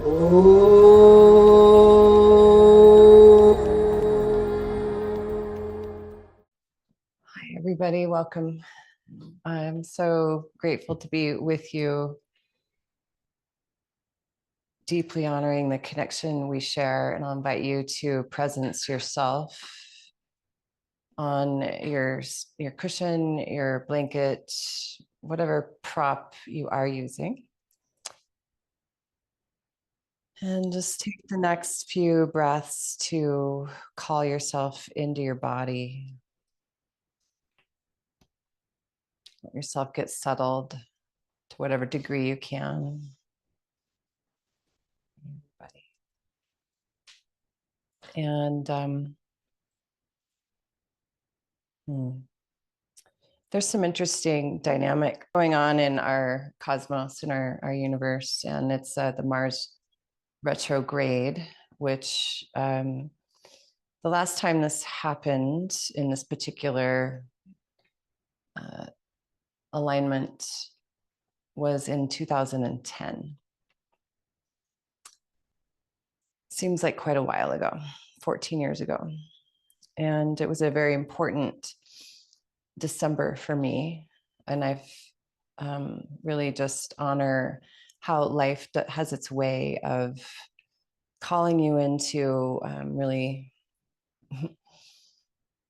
Hi, everybody. Welcome. I'm so grateful to be with you, deeply honoring the connection we share, and I'll invite you to presence yourself on your cushion, your blanket, whatever prop you are using. And just take the next few breaths to call yourself into your body. Let yourself get settled to whatever degree you can. And there's some interesting dynamic going on in our cosmos, in our universe, and it's the Mars retrograde, which the last time this happened in this particular alignment was in 2010. Seems like quite a while ago, 14 years ago. And it was a very important December for me. And I've really just honor how life has its way of calling you into really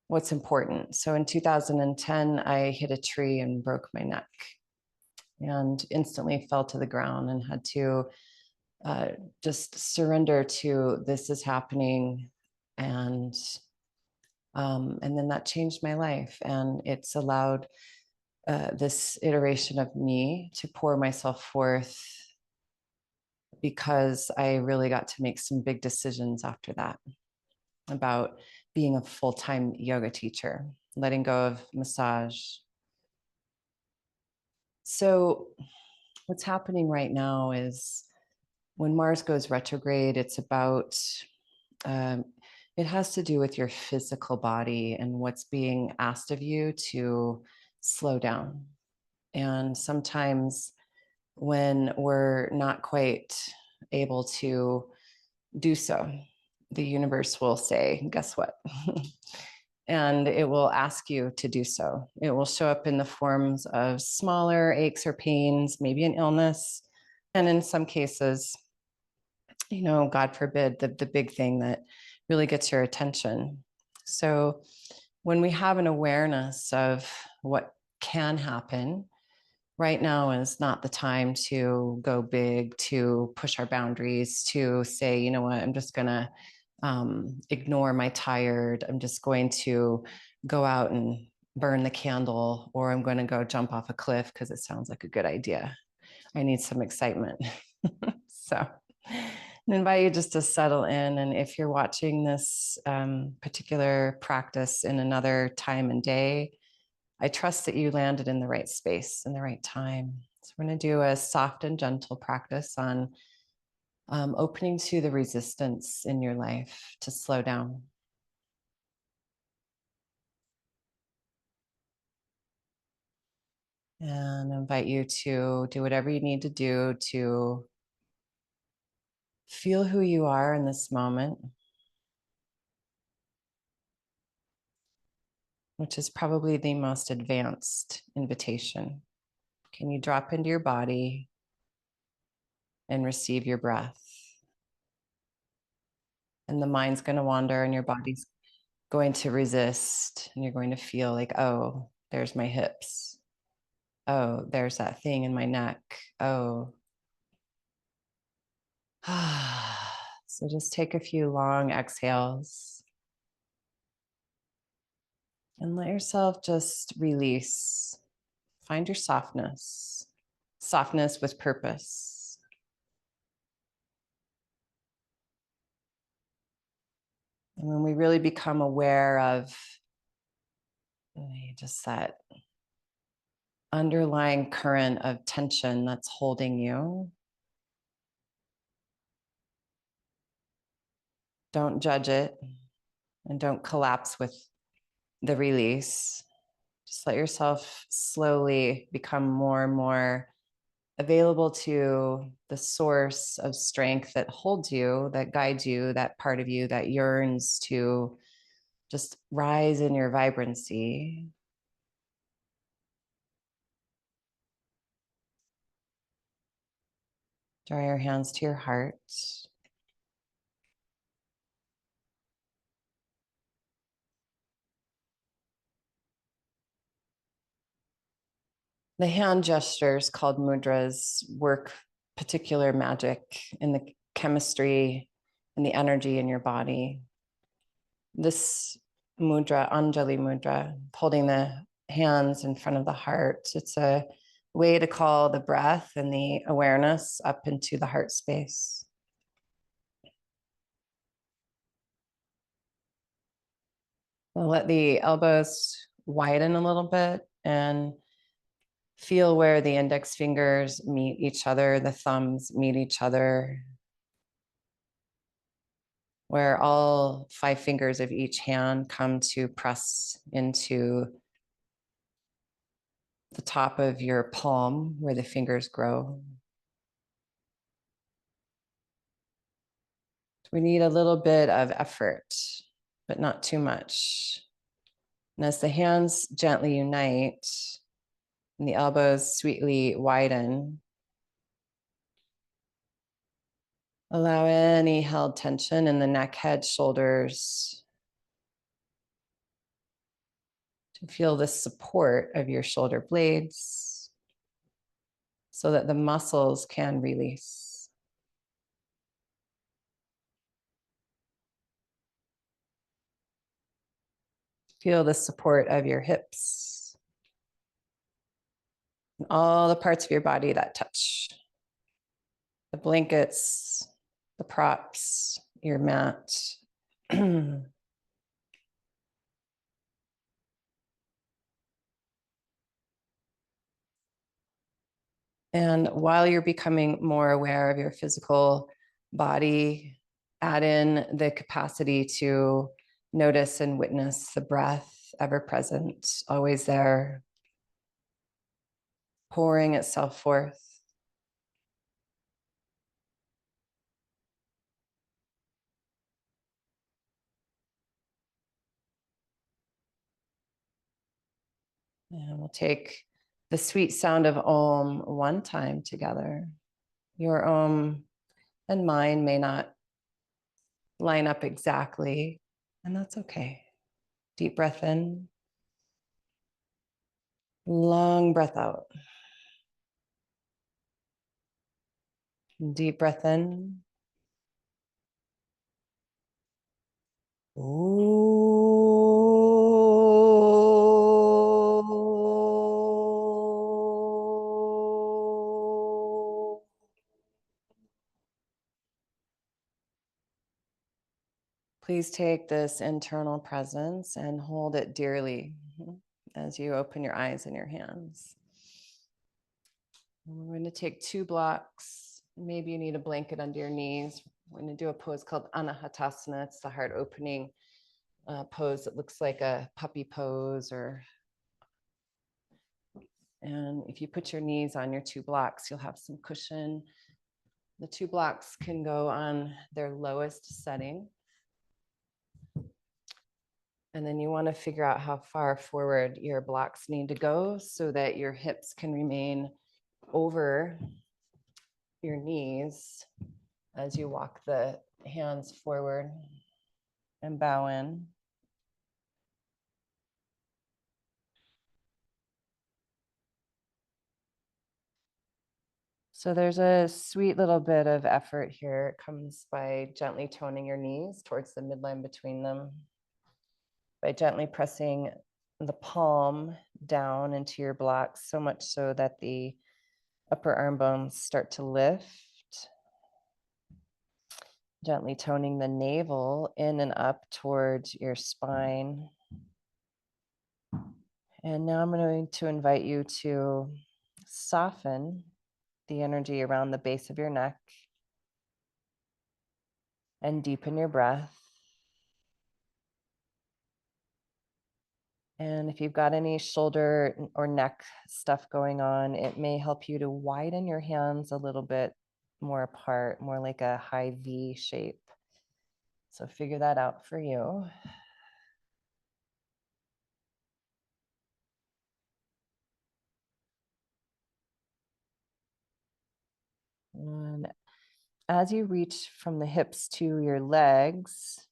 what's important. So in 2010, I hit a tree and broke my neck and instantly fell to the ground and had to just surrender to this is happening. And then that changed my life, and it's allowed this iteration of me to pour myself forth, because I really got to make some big decisions after that about being a full-time yoga teacher, letting go of massage. So what's happening right now is when Mars goes retrograde, it's about, it has to do with your physical body and what's being asked of you to slow down. And sometimes when we're not quite able to do so, the universe will say, guess what? And it will ask you to do so. It will show up in the forms of smaller aches or pains, maybe an illness. And in some cases, God forbid, the big thing that really gets your attention. So when we have an awareness of what can happen, right now is not the time to go big, to push our boundaries, to say, you know what, I'm just going to ignore my tired. I'm just going to go out and burn the candle, or I'm going to go jump off a cliff because it sounds like a good idea. I need some excitement. So I invite you just to settle in. And if you're watching this particular practice in another time and day, I trust that you landed in the right space in the right time. So we're going to do a soft and gentle practice on opening to the resistance in your life to slow down. And I invite you to do whatever you need to do to feel who you are in this moment, which is probably the most advanced invitation. Can you drop into your body and receive your breath? And the mind's going to wander and your body's going to resist, and you're going to feel like, oh, there's my hips. Oh, there's that thing in my neck. Oh. So just take a few long exhales and let yourself just release. Find your softness, softness with purpose. And when we really become aware of just that underlying current of tension that's holding you, don't judge it and don't collapse with the release. Just let yourself slowly become more and more available to the source of strength that holds you, that guides you, that part of you that yearns to just rise in your vibrancy. Draw your hands to your heart. The hand gestures called mudras work particular magic in the chemistry and the energy in your body. This mudra, Anjali mudra, holding the hands in front of the heart, it's a way to call the breath and the awareness up into the heart space. We'll let the elbows widen a little bit and feel where the index fingers meet each other, the thumbs meet each other, where all 5 fingers of each hand come to press into the top of your palm where the fingers grow. We need a little bit of effort, but not too much. And as the hands gently unite and the elbows sweetly widen, allow any held tension in the neck, head, shoulders to feel the support of your shoulder blades so that the muscles can release. Feel the support of your hips and all the parts of your body that touch. The blankets, the props, your mat. And while you're becoming more aware of your physical body, add in the capacity to notice and witness the breath, ever present, always there, pouring itself forth. And we'll take the sweet sound of Om one time together. Your Om and mine may not line up exactly, and that's okay. Deep breath in, long breath out. Deep breath in. Please take this internal presence and hold it dearly as you open your eyes and your hands. We're going to take 2 blocks. Maybe you need a blanket under your knees. We're going to do a pose called Anahata. It's the heart opening pose that looks like a puppy pose. And if you put your knees on your 2 blocks, you'll have some cushion. The 2 blocks can go on their lowest setting. And then you want to figure out how far forward your blocks need to go so that your hips can remain over your knees as you walk the hands forward and bow in. So there's a sweet little bit of effort here. It comes by gently toning your knees towards the midline between them, by gently pressing the palm down into your blocks, so much so that the upper arm bones start to lift. Gently toning the navel in and up towards your spine. And now I'm going to invite you to soften the energy around the base of your neck and deepen your breath. And if you've got any shoulder or neck stuff going on, it may help you to widen your hands a little bit more apart, more like a high V shape. So figure that out for you. And as you reach from the hips to your legs,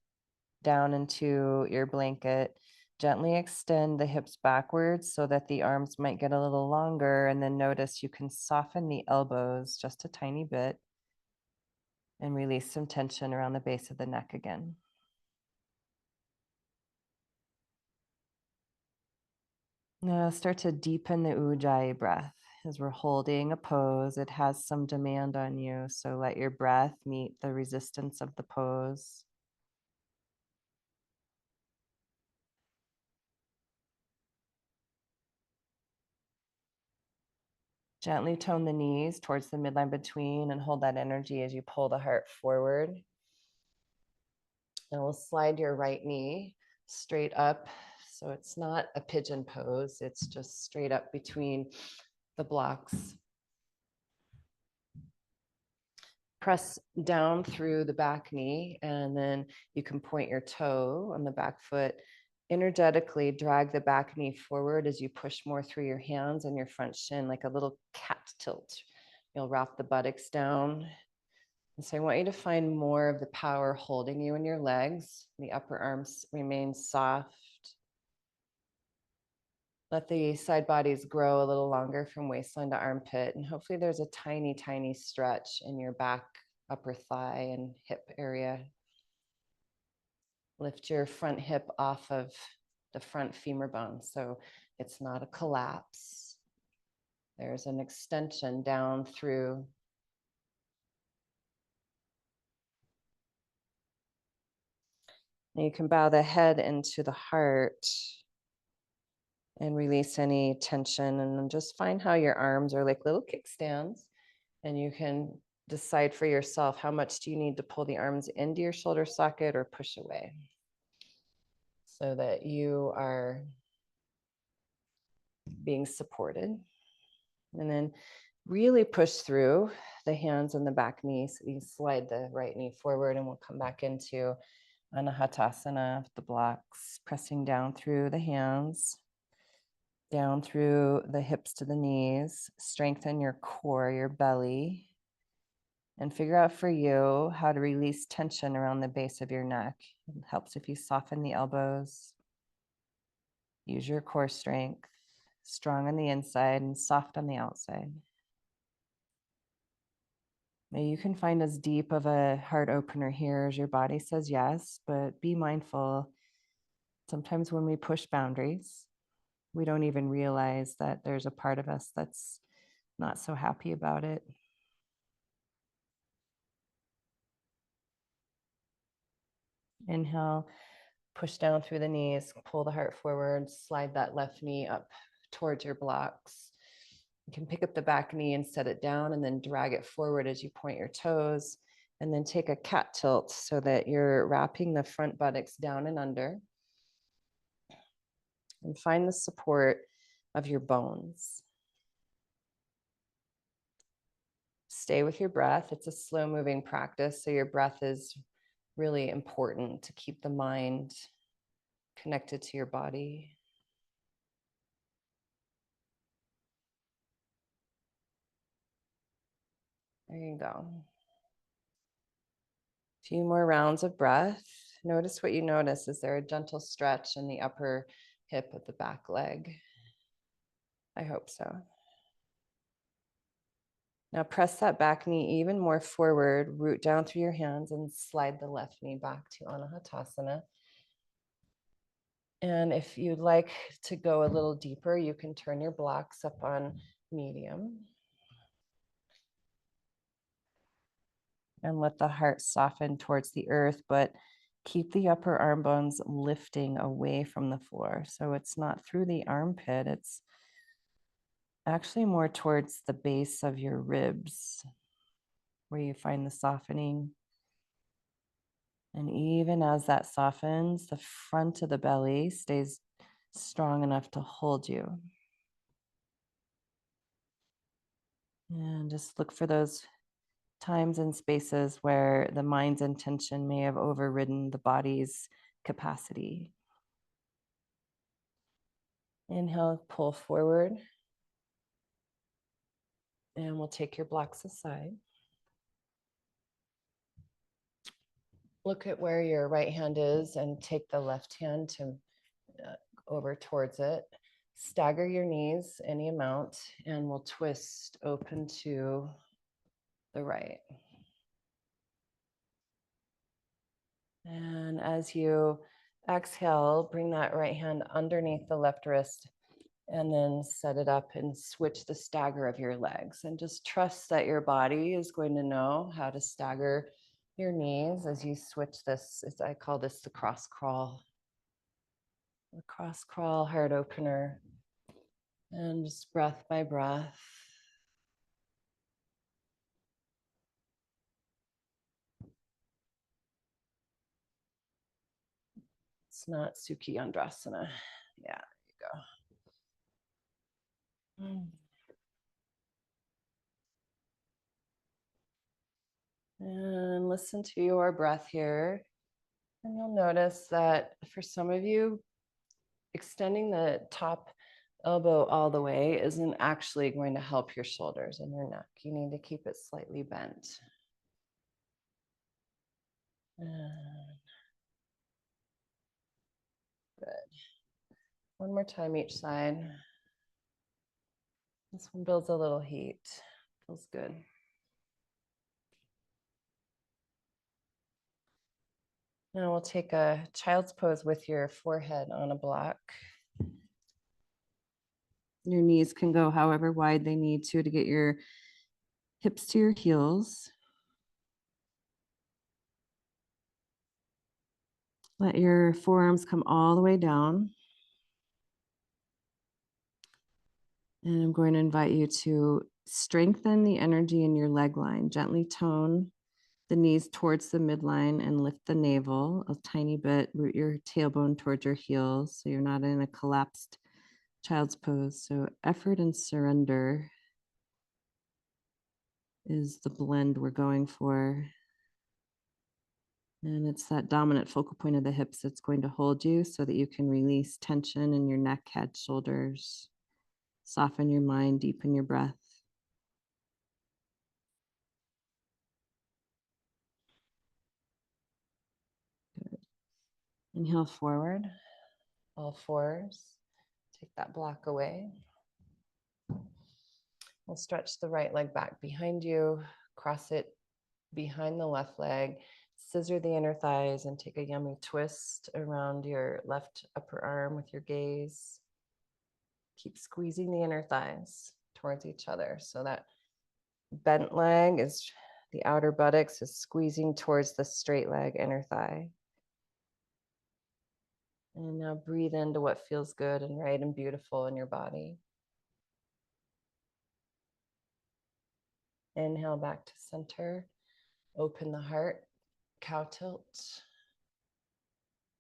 down into your blanket, gently extend the hips backwards so that the arms might get a little longer. And then notice you can soften the elbows just a tiny bit and release some tension around the base of the neck again. Now start to deepen the Ujjayi breath. As we're holding a pose, it has some demand on you. So let your breath meet the resistance of the pose. Gently tone the knees towards the midline between and hold that energy as you pull the heart forward. And we'll slide your right knee straight up. So it's not a pigeon pose, it's just straight up between the blocks. Press down through the back knee, and then you can point your toe on the back foot. Energetically drag the back knee forward as you push more through your hands and your front shin, like a little cat tilt. You'll wrap the buttocks down. And so I want you to find more of the power holding you in your legs. The upper arms remain soft. Let the side bodies grow a little longer from waistline to armpit. And hopefully there's a tiny, tiny stretch in your back, upper thigh, and hip area. Lift your front hip off of the front femur bone so it's not a collapse. There's an extension down through. And you can bow the head into the heart and release any tension, and then just find how your arms are like little kickstands, and you can decide for yourself how much do you need to pull the arms into your shoulder socket or push away so that you are being supported. And then really push through the hands and the back knee. So you slide the right knee forward, and we'll come back into Anahata, the blocks, pressing down through the hands, down through the hips to the knees. Strengthen your core, your belly, and figure out for you how to release tension around the base of your neck. It helps if you soften the elbows. Use your core strength, strong on the inside and soft on the outside. Maybe you can find as deep of a heart opener here as your body says yes, but be mindful. Sometimes when we push boundaries, we don't even realize that there's a part of us that's not so happy about it. Inhale, push down through the knees, pull the heart forward, slide that left knee up towards your blocks. You can pick up the back knee and set it down, and then drag it forward as you point your toes, and then take a cat tilt so that you're wrapping the front buttocks down and under. And find the support of your bones. Stay with your breath. It's a slow moving practice, so your breath is really important to keep the mind connected to your body. There you go. A few more rounds of breath. Notice what you notice. Is there a gentle stretch in the upper hip of the back leg? I hope so. Now press that back knee even more forward, root down through your hands, and slide the left knee back to Anahata. And if you'd like to go a little deeper, you can turn your blocks up on medium. And let the heart soften towards the earth, but keep the upper arm bones lifting away from the floor. So it's not through the armpit, it's actually more towards the base of your ribs where you find the softening. And even as that softens, the front of the belly stays strong enough to hold you. And just look for those times and spaces where the mind's intention may have overridden the body's capacity. Inhale, pull forward. And we'll take your blocks aside. Look at where your right hand is and take the left hand to over towards it. Stagger your knees any amount and we'll twist open to the right. And as you exhale, bring that right hand underneath the left wrist and then set it up and switch the stagger of your legs. And just trust that your body is going to know how to stagger your knees as you switch this. I call this the cross crawl. The cross crawl heart opener. And just breath by breath. It's not Sukhi Andrasana. Yeah, there you go. And listen to your breath here. And you'll notice that for some of you, extending the top elbow all the way isn't actually going to help your shoulders and your neck. You need to keep it slightly bent. And good. One more time each side. This one builds a little heat. Feels good. Now we'll take a child's pose with your forehead on a block. Your knees can go however wide they need to get your hips to your heels. Let your forearms come all the way down. And I'm going to invite you to strengthen the energy in your leg line. Gently tone the knees towards the midline and lift the navel a tiny bit. Root your tailbone towards your heels so you're not in a collapsed child's pose. So effort and surrender is the blend we're going for. And it's that dominant focal point of the hips that's going to hold you so that you can release tension in your neck, head, shoulders. Soften your mind, deepen your breath. Good. Inhale forward, all fours. Take that block away. We'll stretch the right leg back behind you, cross it behind the left leg, scissor the inner thighs, and take a yummy twist around your left upper arm with your gaze. Keep squeezing the inner thighs towards each other so that bent leg is the outer buttocks is squeezing towards the straight leg, inner thigh. And now breathe into what feels good and right and beautiful in your body. Inhale back to center. Open the heart, cow tilt.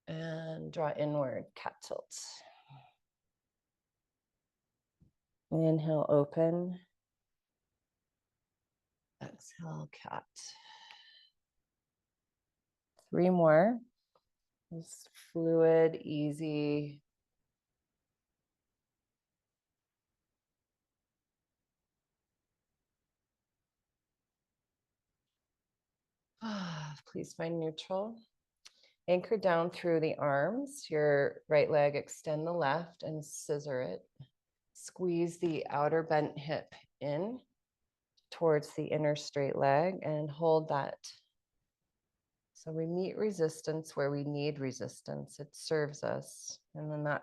And draw inward, cat tilt. Inhale, open. Exhale, cat. 3 more. Just fluid, easy. Please find neutral. Anchor down through the arms. Your right leg, extend the left and scissor it. Squeeze the outer bent hip in towards the inner straight leg and hold that. So we meet resistance where we need resistance. It serves us. And then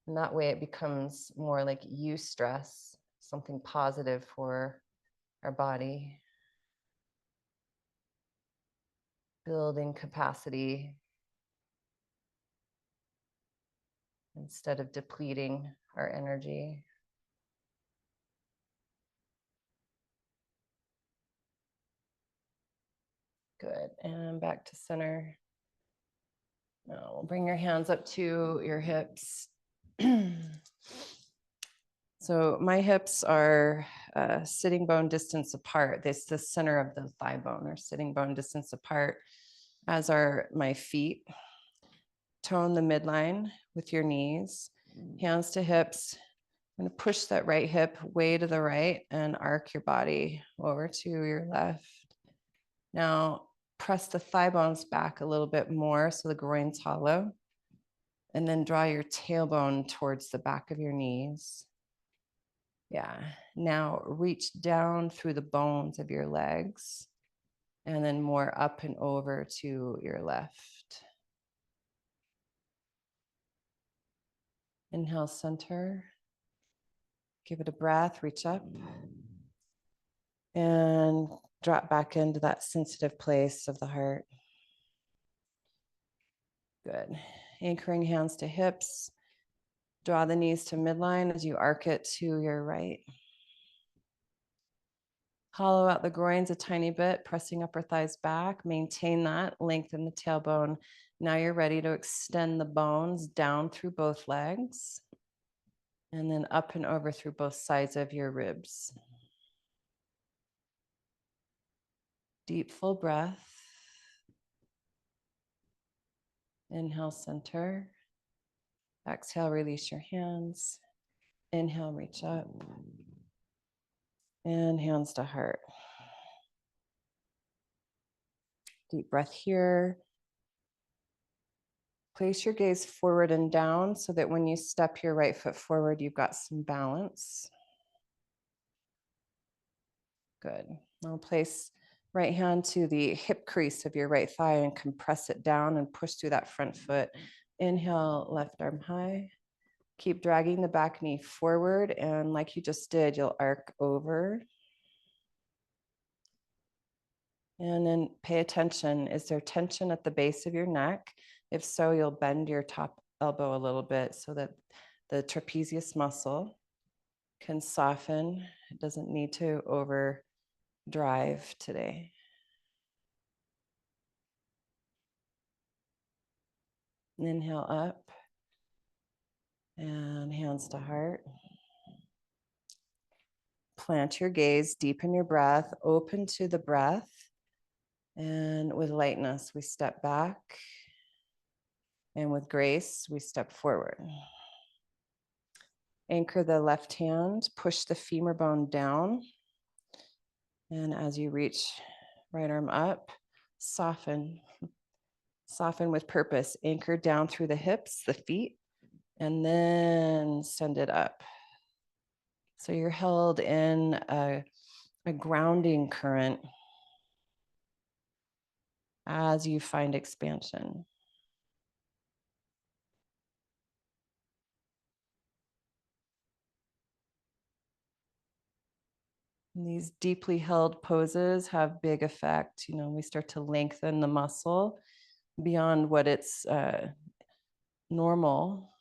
in that way, it becomes more like eustress, something positive for our body. Building capacity instead of depleting our energy. Good. And back to center. Now we'll bring your hands up to your hips. So my hips are sitting bone distance apart. This the center of the thigh bone, or sitting bone distance apart, as are my feet. Tone the midline with your knees, hands to hips. I'm going to push that right hip way to the right and arc your body over to your left. Now press the thigh bones back a little bit more so the groin's hollow. And then draw your tailbone towards the back of your knees. Yeah. Now reach down through the bones of your legs and then more up and over to your left. Inhale, center. Give it a breath, reach up. And drop back into that sensitive place of the heart. Good. Anchoring hands to hips. Draw the knees to midline as you arc it to your right. Hollow out the groins a tiny bit, pressing upper thighs back. Maintain that, lengthen the tailbone. Now you're ready to extend the bones down through both legs and then up and over through both sides of your ribs. Deep, full breath. Inhale, center. Exhale, release your hands. Inhale, reach up. And hands to heart. Deep breath here. Place your gaze forward and down so that when you step your right foot forward, you've got some balance. Good. Now place right hand to the hip crease of your right thigh and compress it down and push through that front foot. Inhale, left arm high. Keep dragging the back knee forward, and like you just did, you'll arc over. And then pay attention. Is there tension at the base of your neck? If so, you'll bend your top elbow a little bit so that the trapezius muscle can soften. It doesn't need to overdrive today. Inhale up and hands to heart. Plant your gaze, deepen your breath, open to the breath. And with lightness, we step back. And with grace, we step forward. Anchor the left hand, push the femur bone down. And as you reach right arm up, soften. Soften with purpose. Anchor down through the hips, the feet, and then send it up. So you're held in a grounding current as you find expansion. And these deeply held poses have big effect. You know, we start to lengthen the muscle beyond what it's normal.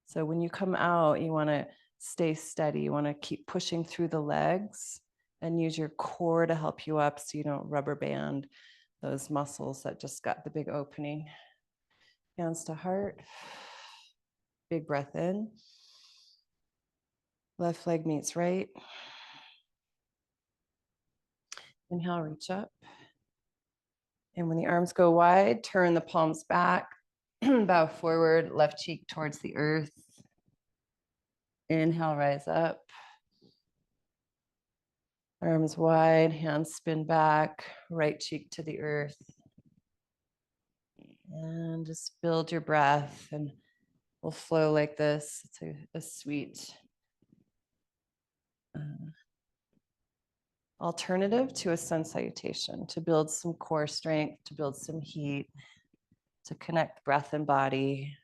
So when you come out, you want to stay steady. You want to keep pushing through the legs and use your core to help you up so you don't rubber band those muscles that just got the big opening. Hands to heart. Big breath in. Left leg meets right. Inhale, reach up. And when the arms go wide, turn the palms back, bow forward, left cheek towards the earth. Inhale, rise up. Arms wide, hands spin back, right cheek to the earth. And just build your breath and we'll flow like this. It's a sweet alternative to a sun salutation, to build some core strength, to build some heat, to connect breath and body.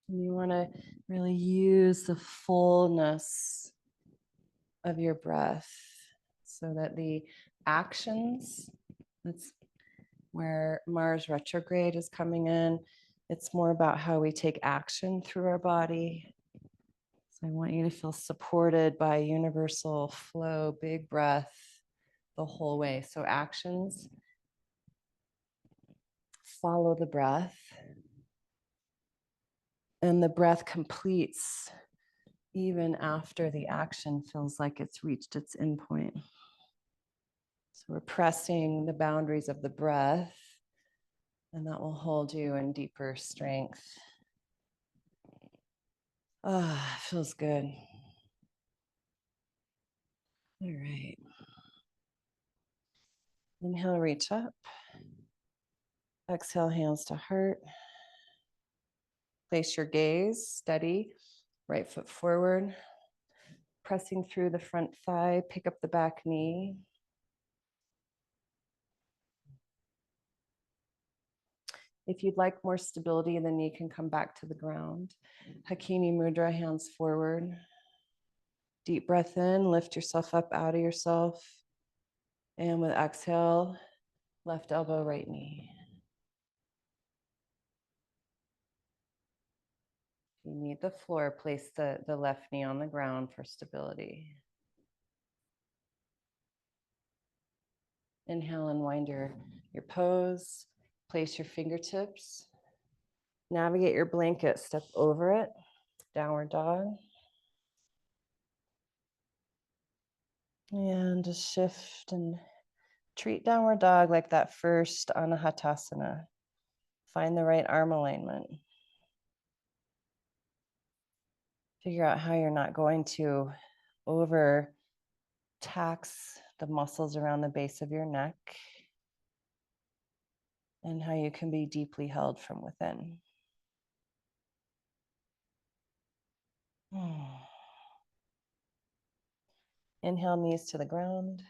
And you want to really use the fullness of your breath so that the actions, that's where Mars retrograde is coming in. It's more about how we take action through our body. So I want you to feel supported by universal flow, big breath, the whole way. So actions follow the breath, and the breath completes even after the action feels like it's reached its endpoint. So we're pressing the boundaries of the breath, and that will hold you in deeper strength. Ah, feels good. All right. Inhale, reach up. Exhale, hands to heart. Place your gaze steady, right foot forward, pressing through the front thigh, pick up the back knee. If you'd like more stability, the knee can come back to the ground. Hakini Mudra, hands forward. Deep breath in, lift yourself up out of yourself. And with exhale, left elbow, right knee. If you need the floor, place the left knee on the ground for stability. Inhale and wind your pose. Place your fingertips. Navigate your blanket, step over it. Downward dog. And just shift and treat downward dog like that first Anahatasana. Find the right arm alignment. Figure out how you're not going to over tax the muscles around the base of your neck, and how you can be deeply held from within. Inhale, knees to the ground.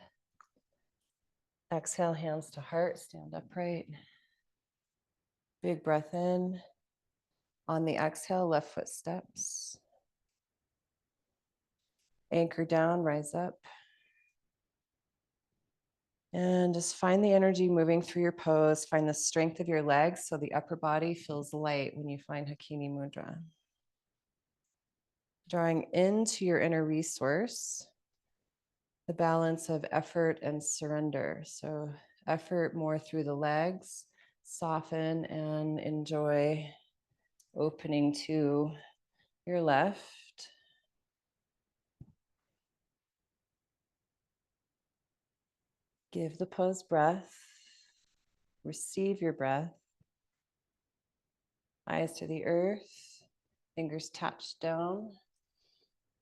Exhale, hands to heart, stand upright. Big breath in. On the exhale, left foot steps. Anchor down, rise up. And just find the energy moving through your pose. Find the strength of your legs so the upper body feels light when you find Hakini Mudra. Drawing into your inner resource, the balance of effort and surrender. So effort more through the legs, soften and enjoy opening to your left. Give the pose breath. Receive your breath. Eyes to the earth, fingers touch down.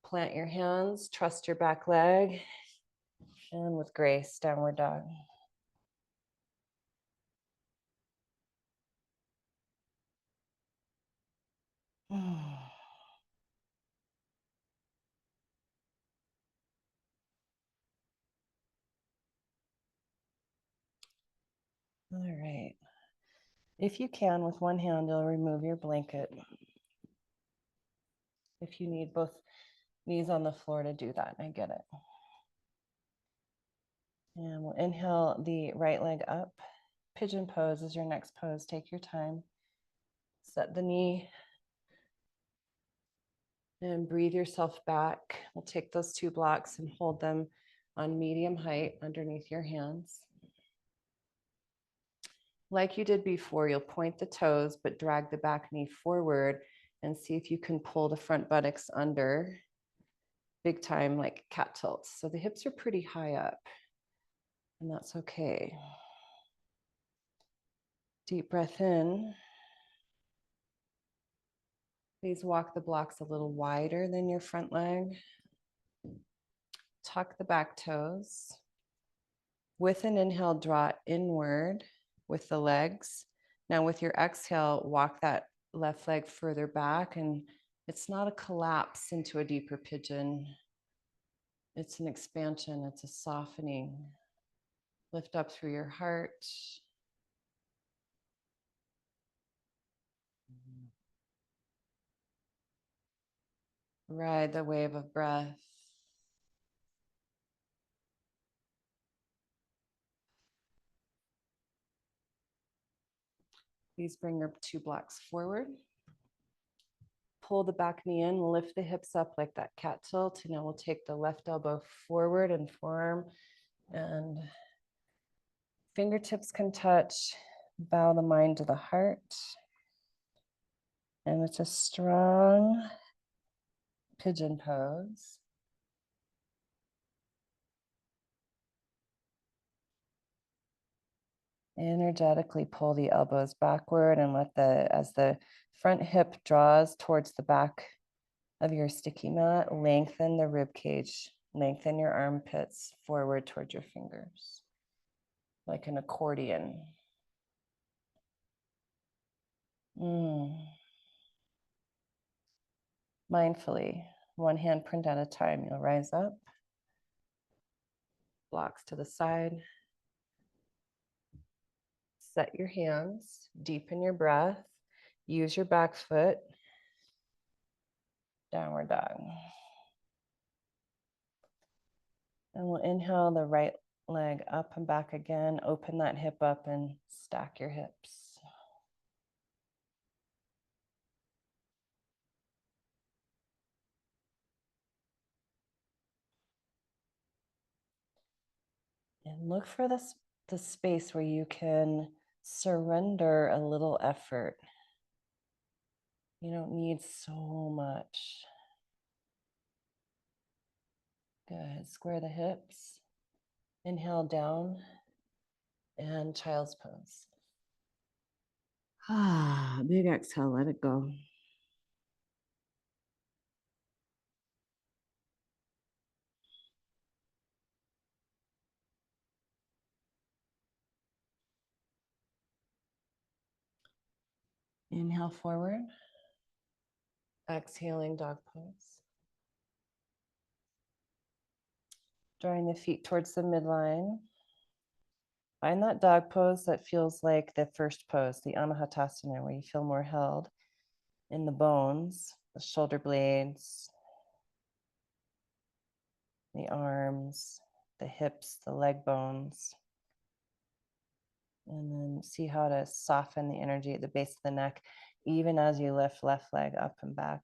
Plant your hands, trust your back leg, and with grace, downward dog. All right. If you can, with one hand, you'll remove your blanket. If you need both knees on the floor to do that, I get it. And we'll inhale the right leg up. Pigeon pose is your next pose. Take your time. Set the knee and breathe yourself back. We'll take those two blocks and hold them on medium height underneath your hands. Like you did before, you'll point the toes, but drag the back knee forward and see if you can pull the front buttocks under. Big time, like cat tilts. So the hips are pretty high up, and that's okay. Deep breath in. Please walk the blocks a little wider than your front leg. Tuck the back toes. With an inhale, draw inward with the legs. Now with your exhale, walk that left leg further back, and it's not a collapse into a deeper pigeon. It's an expansion, it's a softening. Lift up through your heart. Ride the wave of breath. Please bring your two blocks forward. Pull the back knee in, lift the hips up like that cat tilt. And now we'll take the left elbow forward and forearm And fingertips can touch, bow the mind to the heart. And it's a strong pigeon pose. Energetically pull the elbows backward and as the front hip draws towards the back of your sticky mat, lengthen the rib cage, lengthen your armpits forward towards your fingers, like an accordion. Mindfully, one hand print at a time, you'll rise up, blocks to the side. Set your hands, deepen your breath, use your back foot, downward dog. And we'll inhale the right leg up and back again, open that hip up and stack your hips. And look for the space where you can surrender a little effort. You don't need so much. Good. Square the hips. Inhale down and child's pose. Big exhale, let it go. Inhale forward. Exhaling dog pose. Drawing the feet towards the midline. Find that dog pose that feels like the first pose, the Anahata, where you feel more held in the bones, the shoulder blades, the arms, the hips, the leg bones. And then see how to soften the energy at the base of the neck, even as you lift left leg up and back.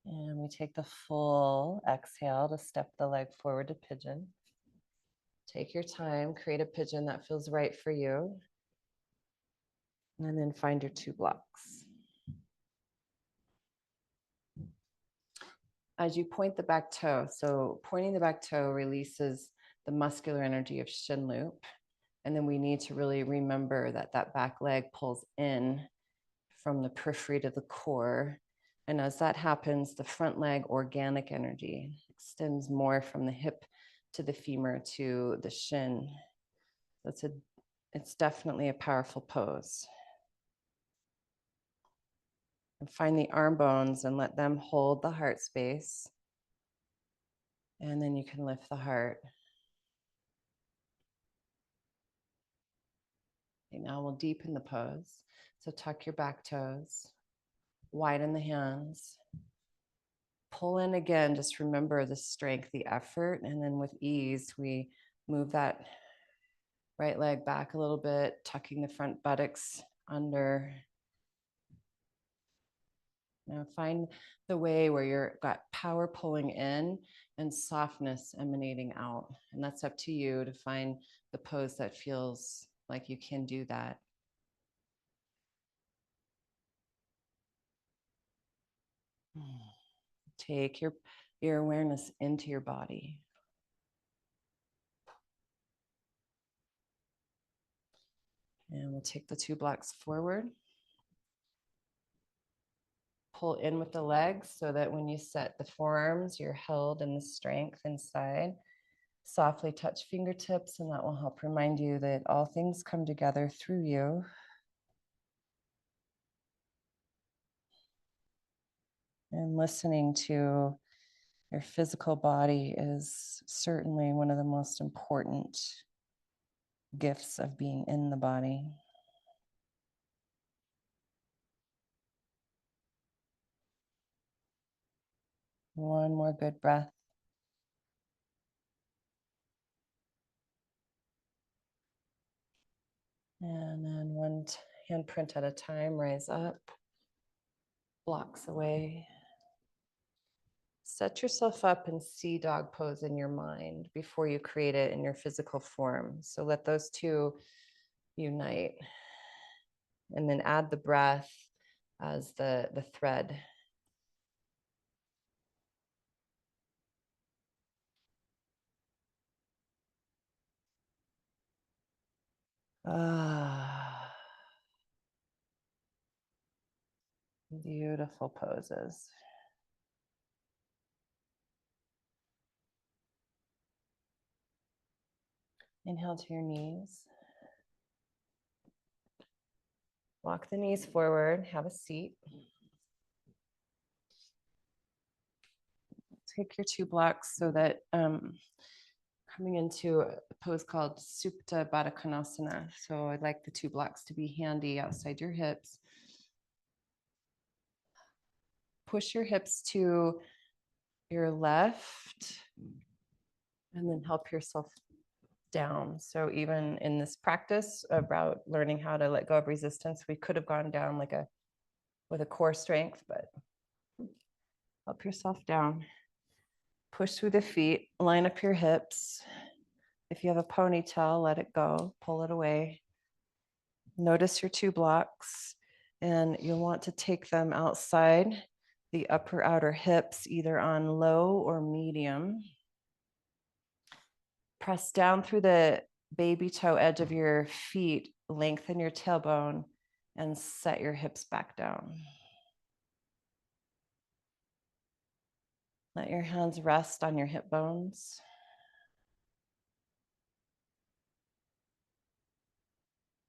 And we take the full exhale to step the leg forward to pigeon. Take your time, create a pigeon that feels right for you. And then find your 2 blocks. As you point the back toe, so pointing the back toe releases the muscular energy of shin loop. And then we need to really remember that that back leg pulls in from the periphery to the core. And as that happens, the front leg organic energy extends more from the hip to the femur to the shin. It's definitely a powerful pose. And find the arm bones and let them hold the heart space. And then you can lift the heart. Okay, now we'll deepen the pose. So tuck your back toes, widen the hands, pull in again. Just remember the strength, the effort, and then with ease, we move that right leg back a little bit, tucking the front buttocks under. Now find the way where you've got power pulling in and softness emanating out. And that's up to you to find the pose that feels like you can do that. Take your awareness into your body. And we'll take the 2 blocks forward. Pull in with the legs so that when you set the forearms, you're held in the strength inside. Softly touch fingertips, and that will help remind you that all things come together through you. And listening to your physical body is certainly one of the most important gifts of being in the body. One more good breath. And then one handprint at a time, rise up, blocks away. Set yourself up and see dog pose in your mind before you create it in your physical form. So let those two unite. And then add the breath as the thread. Ah, beautiful poses. Inhale to your knees. Walk the knees forward, have a seat. Take your 2 blocks so that coming into a pose called Supta Baddha Konasana. So I'd like the 2 blocks to be handy outside your hips. Push your hips to your left and then help yourself down. So even in this practice about learning how to let go of resistance, we could have gone down like with a core strength, but help yourself down. Push through the feet, line up your hips. If you have a ponytail, let it go, pull it away. Notice your 2 blocks, and you'll want to take them outside the upper outer hips, either on low or medium. Press down through the baby toe edge of your feet, lengthen your tailbone, and set your hips back down. Let your hands rest on your hip bones.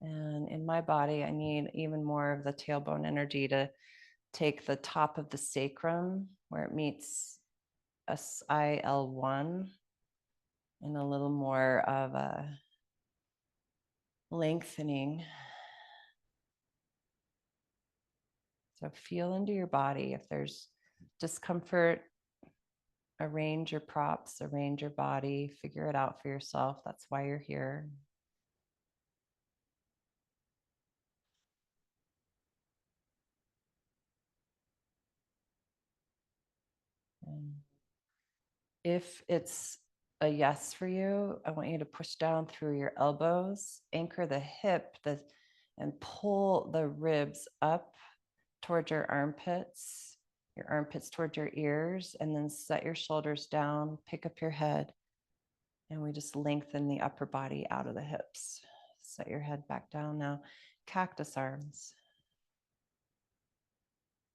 And in my body, I need even more of the tailbone energy to take the top of the sacrum where it meets SIL1 and a little more of a lengthening. So feel into your body. If there's discomfort, arrange your props, arrange your body, figure it out for yourself. That's why you're here. And if it's a yes for you, I want you to push down through your elbows, anchor the hip, and pull the ribs up towards your armpits towards your ears, and then set your shoulders down, pick up your head, and we just lengthen the upper body out of the hips. Set your head back down now. Cactus arms.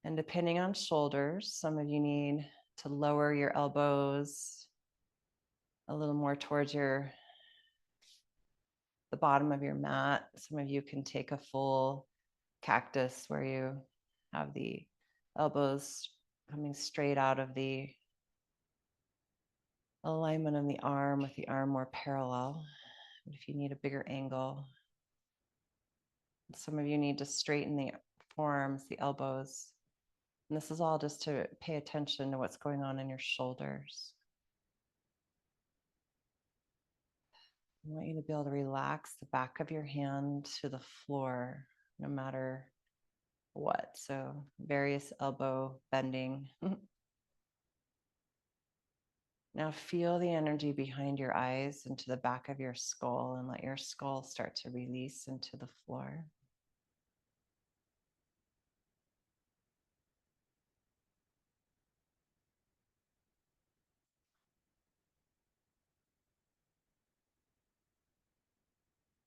And depending on shoulders, some of you need to lower your elbows a little more towards the bottom of your mat. Some of you can take a full cactus where you have the elbows coming straight out of the alignment of the arm, with the arm more parallel. If you need a bigger angle, some of you need to straighten the forearms, the elbows. And this is all just to pay attention to what's going on in your shoulders. I want you to be able to relax the back of your hand to the floor, no matter what. So various elbow bending. Now feel the energy behind your eyes into the back of your skull, and let your skull start to release into the floor.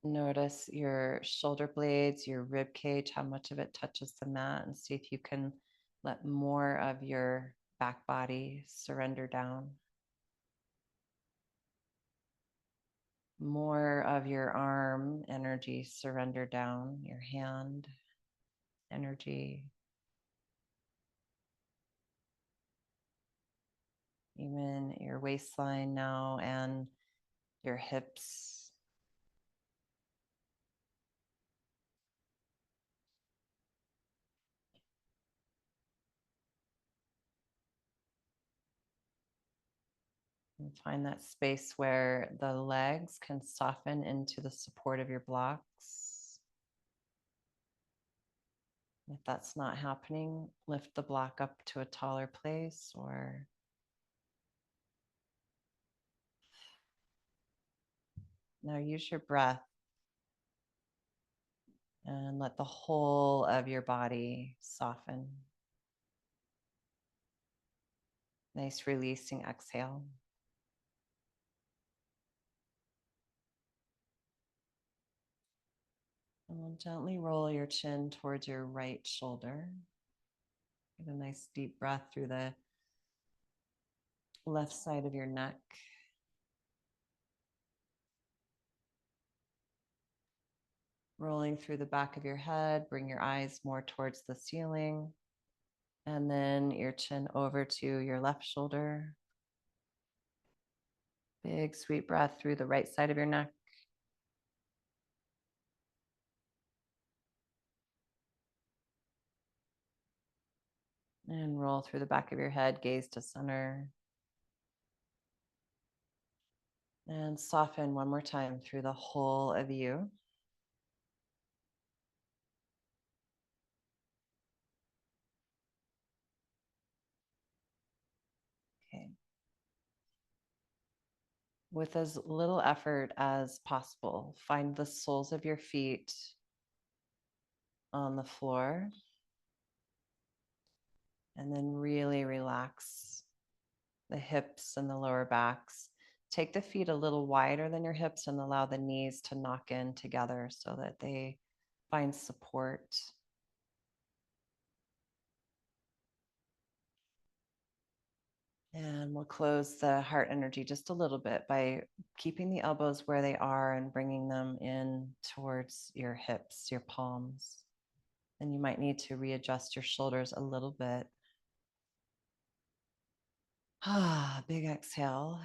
Notice your shoulder blades, your rib cage, how much of it touches the mat, and see if you can let more of your back body surrender down. More of your arm energy surrender down, your hand energy. Even your waistline now and your hips. And find that space where the legs can soften into the support of your blocks. If that's not happening, lift the block up to a taller place or Now use your breath and let the whole of your body soften. Nice releasing exhale. And we'll gently roll your chin towards your right shoulder. Get a nice deep breath through the left side of your neck. Rolling through the back of your head, bring your eyes more towards the ceiling. And then your chin over to your left shoulder. Big sweet breath through the right side of your neck. And roll through the back of your head, gaze to center. And soften one more time through the whole of you. Okay. With as little effort as possible, find the soles of your feet on the floor. And then really relax the hips and the lower backs. Take the feet a little wider than your hips and allow the knees to knock in together so that they find support. And we'll close the heart energy just a little bit by keeping the elbows where they are and bringing them in towards your hips, your palms. And you might need to readjust your shoulders a little bit. Big exhale.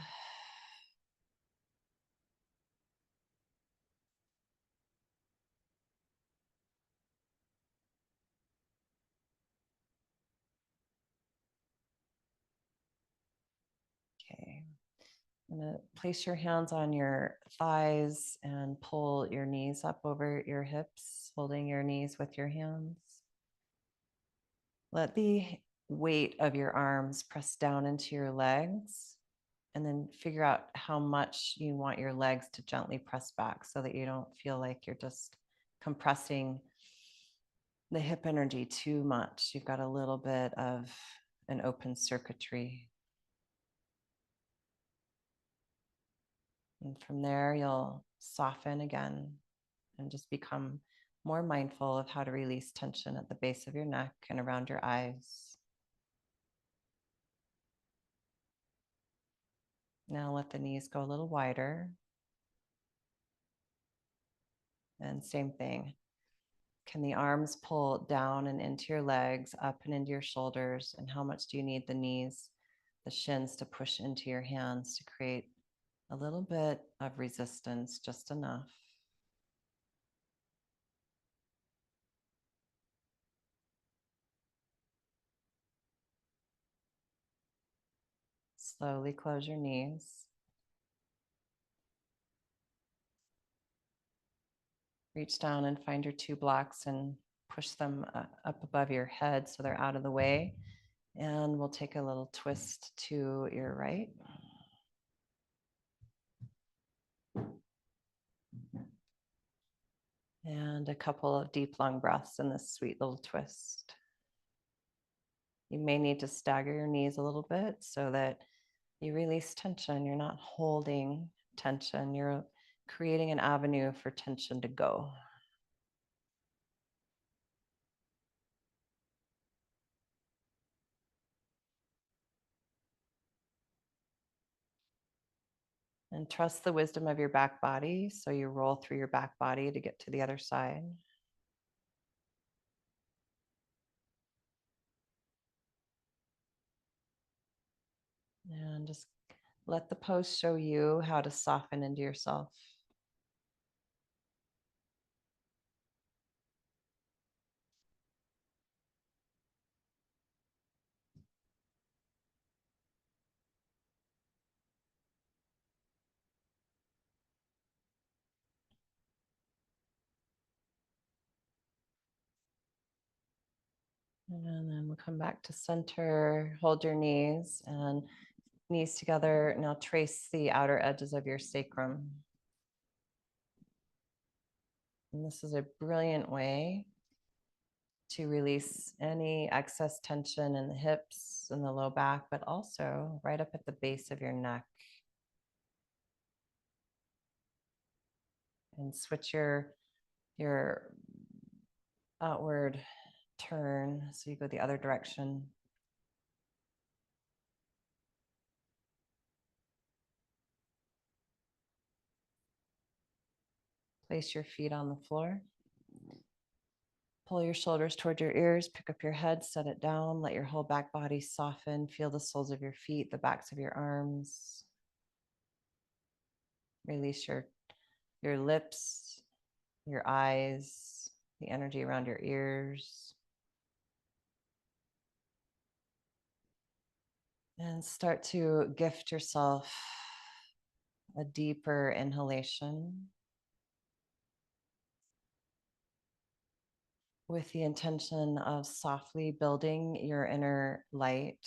Okay. I'm going to place your hands on your thighs and pull your knees up over your hips, holding your knees with your hands. Let the weight of your arms press down into your legs, and then figure out how much you want your legs to gently press back so that you don't feel like you're just compressing the hip energy too much. You've got a little bit of an open circuitry. And from there, you'll soften again and just become more mindful of how to release tension at the base of your neck and around your eyes. Now let the knees go a little wider. And same thing. Can the arms pull down and into your legs, up and into your shoulders? And how much do you need the knees, the shins to push into your hands to create a little bit of resistance, just enough? Slowly close your knees. Reach down and find your two blocks and push them up above your head so they're out of the way. And we'll take a little twist to your right. And a couple of deep, long breaths in this sweet little twist. You may need to stagger your knees a little bit so that you release tension. You're not holding tension. You're creating an avenue for tension to go. And trust the wisdom of your back body. So you roll through your back body to get to the other side. And just let the pose show you how to soften into yourself. And then we'll come back to center, hold your knees and knees together. Now trace the outer edges of your sacrum. And this is a brilliant way to release any excess tension in the hips and the low back, but also right up at the base of your neck. And switch your outward turn so you go the other direction. Place your feet on the floor. Pull your shoulders toward your ears, pick up your head, set it down, let your whole back body soften. Feel the soles of your feet, the backs of your arms. Release your lips, your eyes, the energy around your ears. And start to gift yourself a deeper inhalation with the intention of softly building your inner light,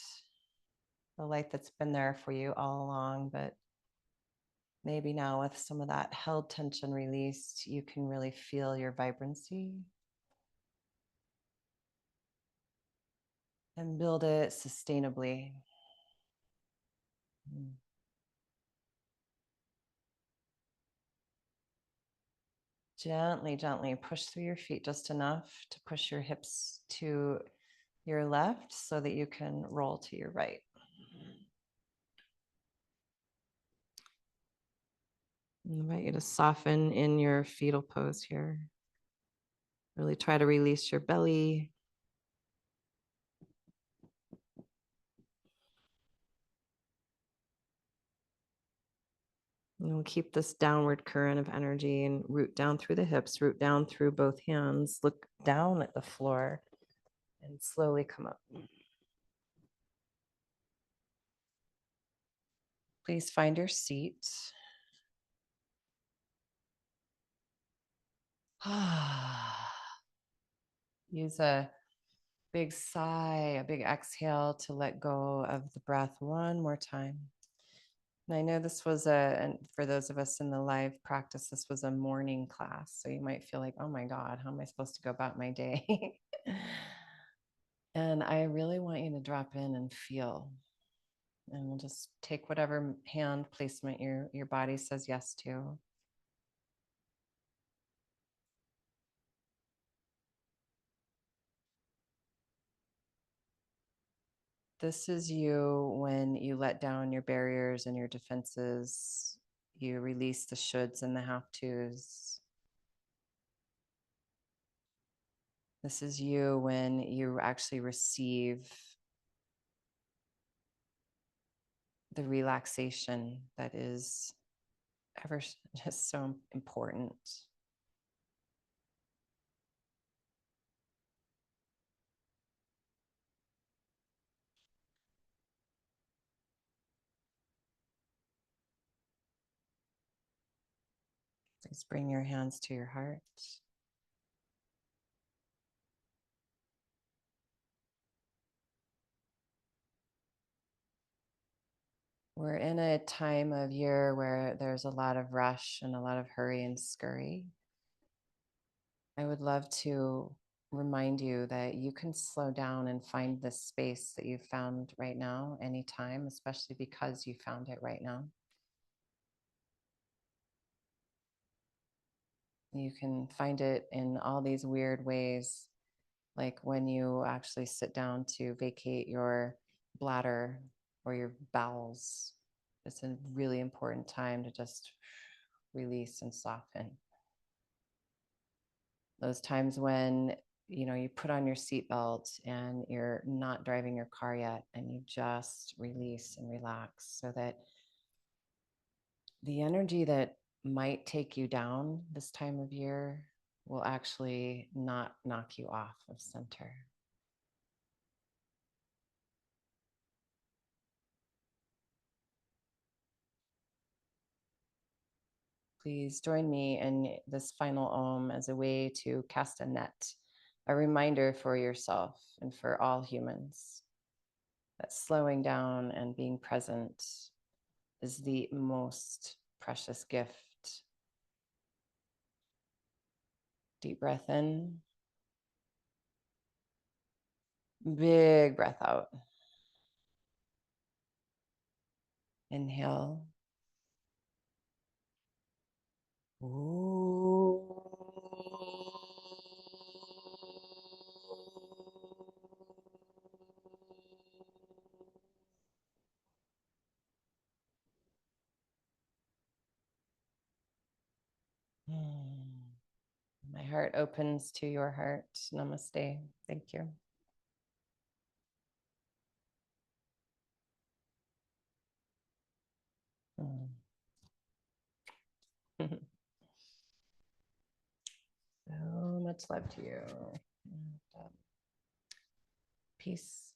the light that's been there for you all along, but maybe now with some of that held tension released, you can really feel your vibrancy and build it sustainably. Gently, gently push through your feet just enough to push your hips to your left so that you can roll to your right. I invite you to soften in your fetal pose here. Really try to release your belly. And we'll keep this downward current of energy and root down through the hips, root down through both hands, look down at the floor and slowly come up. Please find your seat. Use a big sigh, a big exhale to let go of the breath one more time. And I know this was and for those of us in the live practice, this was a morning class. So you might feel like, oh my God, how am I supposed to go about my day? And I really want you to drop in and feel. And we'll just take whatever hand placement your body says yes to. This is you when you let down your barriers and your defenses. You release the shoulds and the have tos. This is you when you actually receive the relaxation that is ever just so important. Please bring your hands to your heart. We're in a time of year where there's a lot of rush and a lot of hurry and scurry. I would love to remind you that you can slow down and find this space that you found right now, anytime, especially because you found it right now. You can find it in all these weird ways, like when you actually sit down to vacate your bladder or your bowels. It's a really important time to just release and soften. Those times when you put on your seatbelt and you're not driving your car yet and you just release and relax so that the energy that might take you down this time of year will actually not knock you off of center. Please join me in this final Om as a way to cast a net, a reminder for yourself and for all humans that slowing down and being present is the most precious gift Deep breath in. Big breath out. Inhale. Ooh. My heart opens to your heart. Namaste. Thank you. So much love to you. Peace.